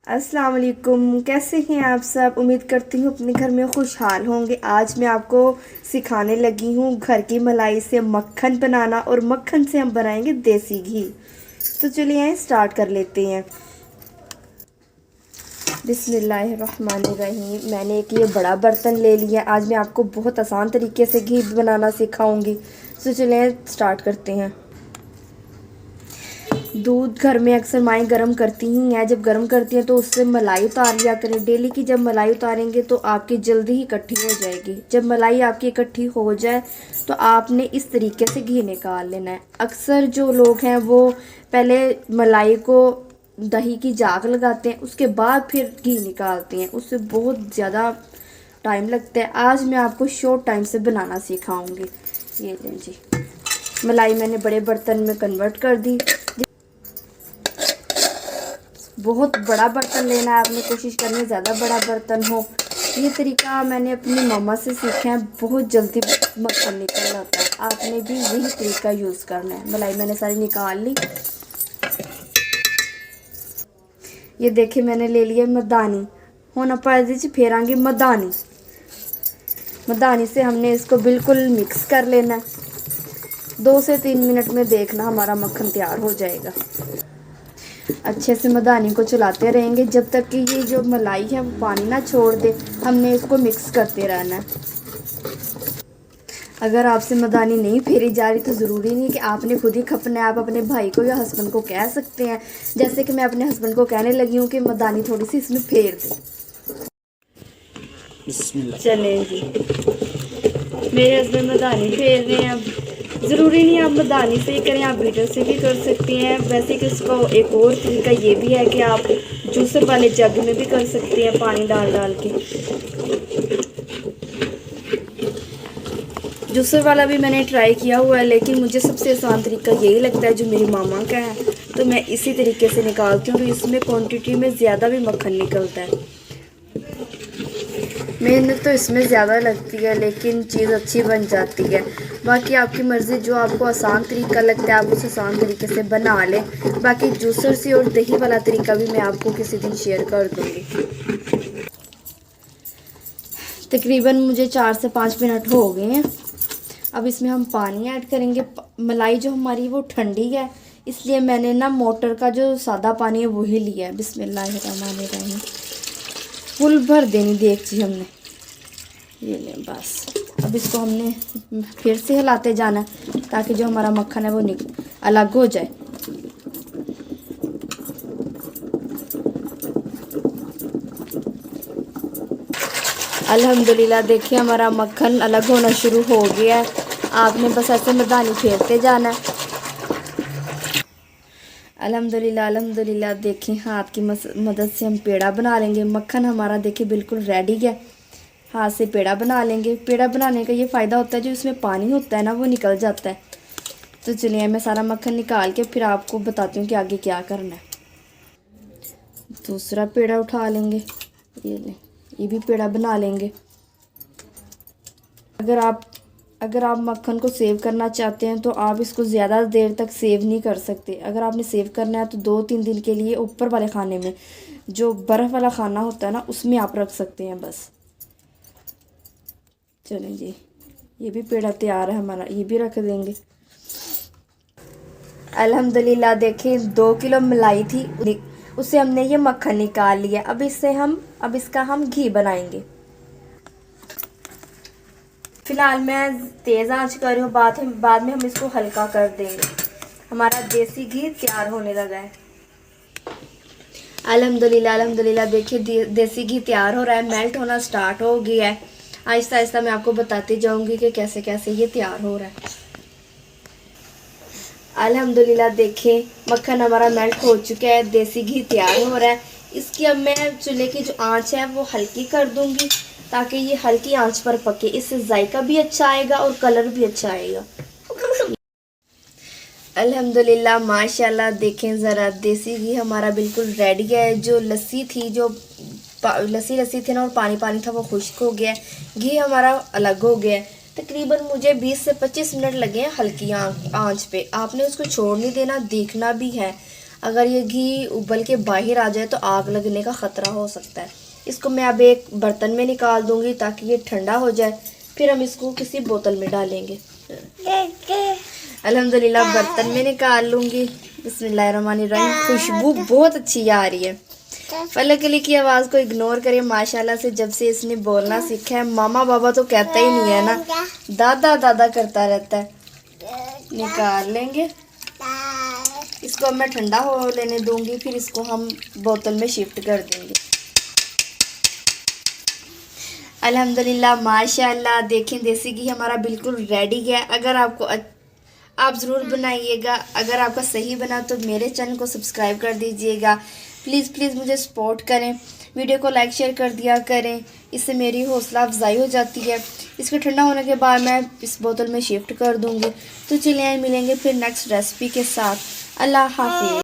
अस्सलाम वालेकुम। कैसे हैं आप सब? उम्मीद करती हूँ अपने घर में खुशहाल होंगे। आज मैं आपको सिखाने लगी हूँ घर की मलाई से मक्खन बनाना, और मक्खन से हम बनाएंगे देसी घी। तो चलिए स्टार्ट कर लेते हैं। बिस्मिल्लाहिर्रहमानिर्रहीम। मैंने एक ये बड़ा बर्तन ले लिया। आज मैं आपको बहुत आसान तरीके से घी बनाना सिखाऊंगी। तो चलिए स्टार्ट करते हैं। दूध घर में अक्सर माएँ गर्म करती ही हैं। जब गर्म करती हैं तो उससे मलाई उतार लिया करें डेली की। जब मलाई उतारेंगे तो आपकी जल्दी ही इकट्ठी हो जाएगी। जब मलाई आपकी इकट्ठी हो जाए तो आपने इस तरीके से घी निकाल लेना है। अक्सर जो लोग हैं वो पहले मलाई को दही की जाग लगाते हैं, उसके बाद फिर घी निकालते हैं। उससे बहुत ज़्यादा टाइम लगता है। आज मैं आपको शॉर्ट टाइम से बनाना सिखाऊंगी। ये लें जी, मलाई मैंने बड़े बर्तन में कन्वर्ट कर दी। बहुत बड़ा बर्तन लेना है आपने, कोशिश करनी है ज़्यादा बड़ा बर्तन हो। ये तरीका मैंने अपनी मम्मा से सीखा है। बहुत जल्दी मक्खन निकल जाता है। आपने भी यही तरीका यूज़ करना है। मलाई मैंने सारी निकाल ली। ये देखिए मैंने ले लिया मदानी। हुण आपां इहदे च फेरांगे मदानी। मदानी से हमने इसको बिल्कुल मिक्स कर लेना है। 2 से 3 मिनट में देखना हमारा मक्खन तैयार हो जाएगा। अच्छे से मदानी को चलाते रहेंगे जब तक कि ये जो मलाई है वो पानी ना छोड़ दे। हमने इसको मिक्स करते रहना है। अगर आपसे मदानी नहीं फेरी जा रही तो ज़रूरी नहीं कि आपने खुद ही खपना है। आप अपने भाई को या हस्बैंड को कह सकते हैं, जैसे कि मैं अपने हस्बैंड को कहने लगी हूँ कि मदानी थोड़ी सी इसमें फेर दे। चलें जी, मेरे हस्बैंड मदानी फेर रहे हैं। अब ज़रूरी नहीं आप मदानी से ही करें, आप बीटर से भी कर सकती हैं। वैसे कि उसका एक और तरीका ये भी है कि आप जूसर वाले जग में भी कर सकते हैं, पानी डाल डाल के। जूसर वाला भी मैंने ट्राई किया हुआ है, लेकिन मुझे सबसे आसान तरीका यही लगता है जो मेरी मामा का है। तो मैं इसी तरीके से निकालती हूँ। तो इसमें क्वांटिटी में ज़्यादा भी मक्खन निकलता है। मेहनत तो इसमें ज़्यादा लगती है लेकिन चीज़ अच्छी बन जाती है। बाकी आपकी मर्ज़ी, जो आपको आसान तरीका लगता है आप उस आसान तरीके से बना लें। बाकी जूसर से और दही वाला तरीका भी मैं आपको किसी दिन शेयर कर दूँगी। तकरीबन मुझे 4 से 5 मिनट हो गए हैं। अब इसमें हम पानी ऐड करेंगे। मलाई जो हमारी वो ठंडी है, इसलिए मैंने ना मोटर का जो सादा पानी है वही लिया है। बिस्मिल्लाहिर्रहमानिर्रहीम। फुल भर देनी देगची हमने। ये लें बस। अब इसको हमने फिर से हिलाते जाना है ताकि जो हमारा मक्खन है वो अलग हो जाए। अल्हम्दुलिल्लाह देखिए हमारा मक्खन अलग होना शुरू हो गया है। आपने बस ऐसे मदानी फेरते जाना है। अल्हम्दुलिल्लाह अल्हम्दुलिल्लाह। देखें हाथ की मदद से हम पेड़ा बना लेंगे। मक्खन हमारा देखिए बिल्कुल रेडी है। हाथ से पेड़ा बना लेंगे। पेड़ा बनाने का ये फ़ायदा होता है जो इसमें पानी होता है ना वो निकल जाता है। तो चलिए मैं सारा मक्खन निकाल के फिर आपको बताती हूँ कि आगे क्या करना है। दूसरा पेड़ा उठा लेंगे। ये लें, ये भी पेड़ा बना लेंगे। अगर आप मक्खन को सेव करना चाहते हैं तो आप इसको ज़्यादा देर तक सेव नहीं कर सकते। अगर आपने सेव करना है तो 2-3 दिन के लिए ऊपर वाले खाने में, जो बर्फ़ वाला खाना होता है ना, उसमें आप रख सकते हैं बस। चलें जी, ये भी पेड़ा तैयार है हमारा, ये भी रख देंगे। अल्हम्दुलिल्लाह देखें 2 किलो मलाई थी, उससे हमने ये मक्खन निकाल लिया। अब इसका हम घी बनाएंगे। फिलहाल मैं तेज़ आंच कर रही हूँ, बाद में हम इसको हल्का कर देंगे। हमारा देसी घी तैयार होने लगा है। अल्हम्दुलिल्लाह अल्हम्दुलिल्लाह देखिए देसी घी तैयार हो रहा है, मेल्ट होना स्टार्ट हो गया है। आहिस्ता आहिस्ता मैं आपको बताती जाऊंगी कि कैसे कैसे ये तैयार हो रहा है। अल्हम्दुलिल्लाह देखिए मक्खन हमारा मेल्ट हो चुका है, देसी घी तैयार हो रहा है। इसकी अब मैं चूल्हे की जो आंच है वो हल्की कर दूंगी ताकि ये हल्की आंच पर पके। इससे जायका भी अच्छा आएगा और कलर भी अच्छा आएगा। अल्हम्दुलिल्लाह माशाल्लाह देखें ज़रा देसी घी हमारा बिल्कुल रेडी है। जो लस्सी थी, जो लस्सी थी ना और पानी पानी था वो खुश्क हो गया। घी हमारा अलग हो गया। तकरीबन मुझे 20 से 25 मिनट लगे हैं हल्की आंच पे। आपने उसको छोड़ नहीं देना, देखना भी है। अगर ये घी उबल के बाहर आ जाए तो आग लगने का ख़तरा हो सकता है। इसको मैं अब एक बर्तन में निकाल दूंगी ताकि ये ठंडा हो जाए, फिर हम इसको किसी बोतल में डालेंगे। अल्हम्दुलिल्लाह बर्तन में निकाल लूँगी। बिस्मिल्लाहिर्रहमानिर्रहीम। खुशबू बहुत अच्छी आ रही है। फलक अली की आवाज़ को इग्नोर करें। माशाल्लाह से जब से इसने बोलना सीखा है, मामा बाबा तो कहता ही नहीं है ना, दादा दादा करता रहता है। निकाल लेंगे इसको। अब मैं ठंडा हो लेने दूंगी, फिर इसको हम बोतल में शिफ्ट कर देंगे। अल्हम्दुलिल्लाह माशाल्लाह देखें देसी घी हमारा बिल्कुल रेडी है। अगर आपको आप ज़रूर बनाइएगा। अगर आपका सही बना तो मेरे चैनल को सब्सक्राइब कर दीजिएगा। प्लीज़ मुझे सपोर्ट करें। वीडियो को लाइक शेयर कर दिया करें, इससे मेरी हौसला अफजाई हो जाती है। इसको ठंडा होने के बाद मैं इस बोतल में शिफ्ट कर दूंगी। तो चलिए मिलेंगे फिर नेक्स्ट रेसिपी के साथ। अल्लाह हाफिज़।